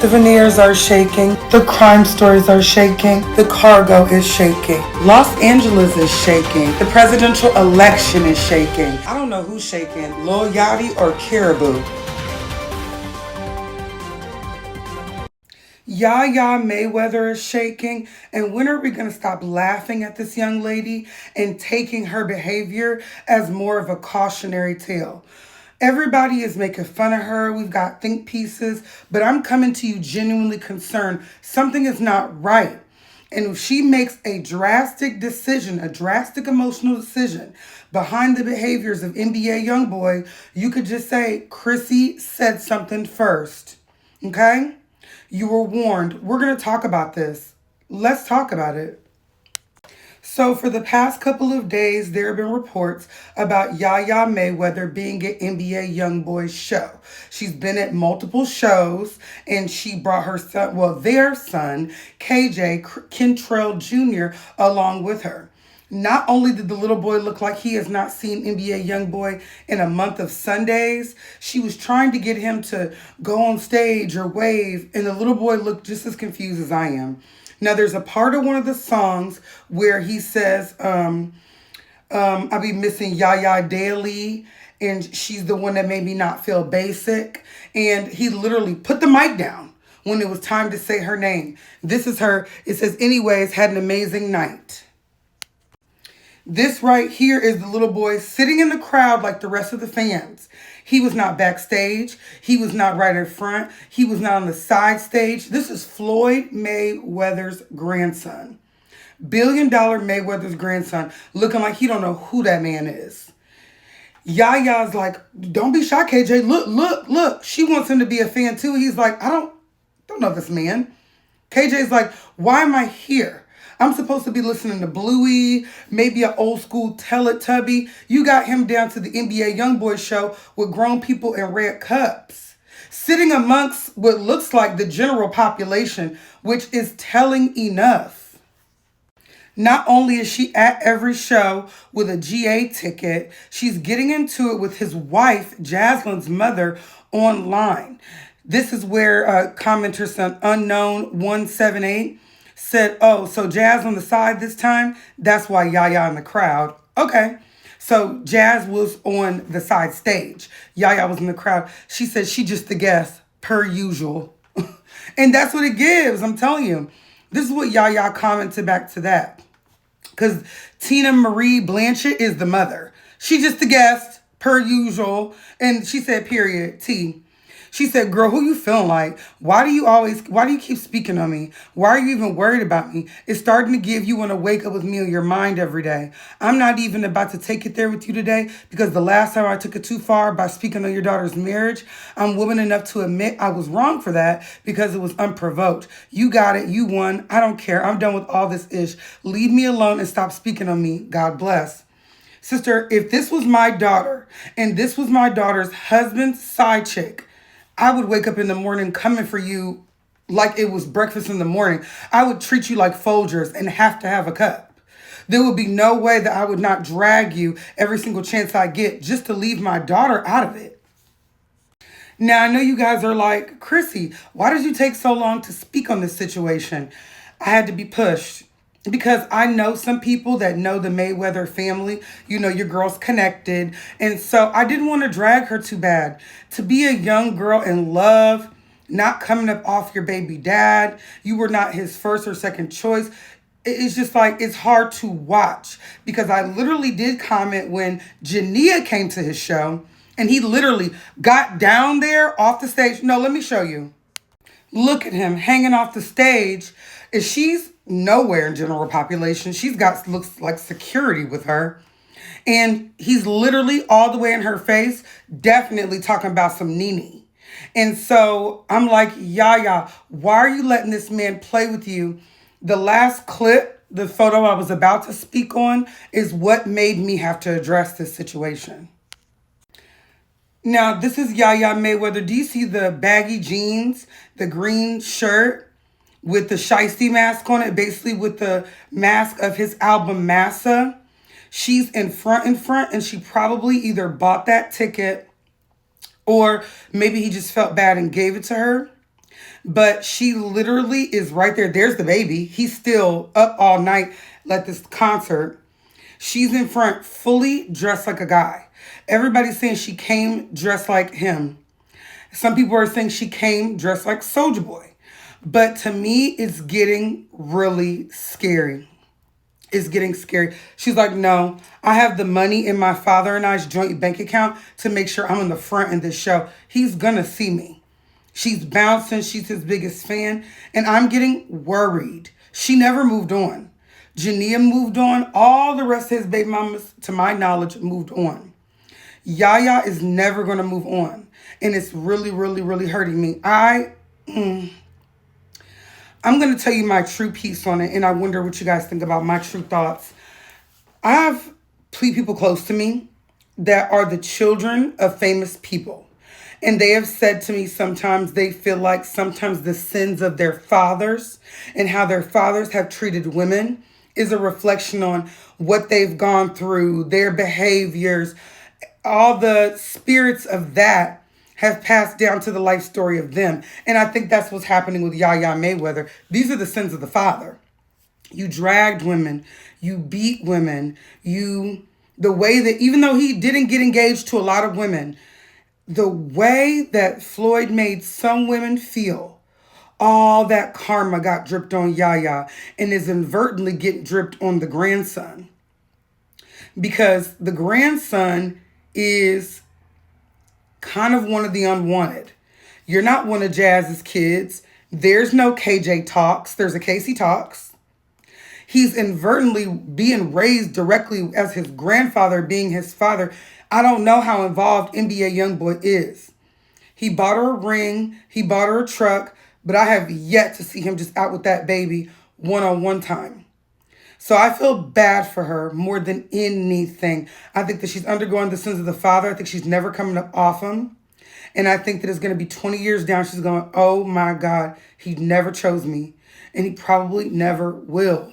The veneers are shaking. The crime stories are shaking. The cargo is shaking. Los Angeles is shaking. The presidential election is shaking. I don't know who's shaking, Lil Yachty or Caribou. Yaya Mayweather is shaking. And when are we going to stop laughing at this young lady and taking her behavior as more of a cautionary tale? Everybody is making fun of her. We've got think pieces, but I'm coming to you genuinely concerned. Something is not right. And if she makes a drastic decision, a drastic emotional decision behind the behaviors of NBA Youngboy, you could just say, Chrissy said something first. Okay? You were warned. We're going to talk about this. Let's talk about it. So for the past couple of days, there have been reports about Yaya Mayweather being at NBA Youngboy's show. She's been at multiple shows, and she brought her son, their son, KJ Kentrell Jr., along with her. Not only did the little boy look like he has not seen NBA Youngboy in a month of Sundays, she was trying to get him to go on stage or wave, and the little boy looked just as confused as I am. Now, there's a part of one of the songs where he says, I'll be missing Yaya daily, and she's the one that made me not feel basic. And he literally put the mic down when it was time to say her name. This is her. It says, anyways, had an amazing night. This right here is the little boy sitting in the crowd like the rest of the fans. He was not backstage. He was not right in front. He was not on the side stage. This is Floyd Mayweather's grandson. $1 billion Mayweather's grandson, looking like he don't know who that man is. Yaya's like, don't be shy, KJ. Look. She wants him to be a fan too. He's like, I don't know this man. KJ's like, why am I here? I'm supposed to be listening to Bluey, maybe an old school Teletubby. You got him down to the NBA Youngboy show with grown people in red cups, sitting amongst what looks like the general population, which is telling enough. Not only is she at every show with a GA ticket, she's getting into it with his wife, Jaslyn's mother, online. This is where commenter son unknown178 said, oh, so Jazz on the side this time? That's why Yaya in the crowd. Okay. So Jazz was on the side stage. Yaya was in the crowd. She said she just a guest, per usual. And that's what it gives. I'm telling you. This is what Yaya commented back to that. Because Tina Marie Blanchett is the mother. She just a guest, per usual. And she said, period, T. She said, girl, who you feeling like? Why do you keep speaking on me? Why are you even worried about me? It's starting to give you want to wake up with me on your mind every day. I'm not even about to take it there with you today because the last time I took it too far by speaking on your daughter's marriage, I'm woman enough to admit I was wrong for that because it was unprovoked. You got it. You won. I don't care. I'm done with all this ish. Leave me alone and stop speaking on me. God bless. Sister, if this was my daughter and this was my daughter's husband's side chick, I would wake up in the morning coming for you like it was breakfast in the morning. I would treat you like Folgers and have to have a cup. There would be no way that I would not drag you every single chance I get just to leave my daughter out of it. Now, I know you guys are like, Chrissy, why did you take so long to speak on this situation? I had to be pushed. Because I know some people that know the Mayweather family, you know, your girl's connected. And so I didn't want to drag her too bad. To be a young girl in love, not coming up off your baby dad, you were not his first or second choice. It's just like, it's hard to watch. Because I literally did comment when Jania came to his show and he literally got down there off the stage. No, let me show you. Look at him hanging off the stage. And she's nowhere in general population. She's got looks like security with her. And he's literally all the way in her face, definitely talking about some Nene. And so I'm like, Yaya, why are you letting this man play with you? The last clip, the photo I was about to speak on, is what made me have to address this situation. Now, this is Yaya Mayweather. Do you see the baggy jeans, the green shirt with the shiesty mask on it, basically with the mask of his album Massa? She's in front, and she probably either bought that ticket or maybe he just felt bad and gave it to her. But she literally is right there. There's the baby. He's still up all night at this concert. She's in front, fully dressed like a guy. Everybody's saying she came dressed like him. Some people are saying she came dressed like Soulja Boy. But to me, it's getting really scary. It's getting scary. She's like, no, I have the money in my father and I's joint bank account to make sure I'm in the front in this show. He's gonna see me. She's bouncing. She's his biggest fan. And I'm getting worried. She never moved on. Jania moved on. All the rest of his baby mamas, to my knowledge, moved on. Yaya is never going to move on. And it's really, really, really hurting me. I'm going to tell you my true piece on it. And I wonder what you guys think about my true thoughts. I have people close to me that are the children of famous people. And they have said to me sometimes they feel like sometimes the sins of their fathers and how their fathers have treated women is a reflection on what they've gone through, their behaviors. All the spirits of that have passed down to the life story of them. And I think that's what's happening with Yaya Mayweather. These are the sins of the father. You dragged women, you beat women, the way that, even though he didn't get engaged to a lot of women, the way that Floyd made some women feel, all that karma got dripped on Yaya and is inadvertently getting dripped on the grandson. Because the grandson is kind of one of the unwanted. You're not one of Jazz's kids. There's no KJ Talks. There's a Casey Talks. He's inadvertently being raised directly as his grandfather being his father. I don't know how involved NBA Youngboy is. He bought her a ring. He bought her a truck. But I have yet to see him just out with that baby one-on-one time. So I feel bad for her more than anything. I think that she's undergoing the sins of the father. I think she's never coming up off him. And I think that it's going to be 20 years down. She's going, oh my God, he never chose me. And he probably never will.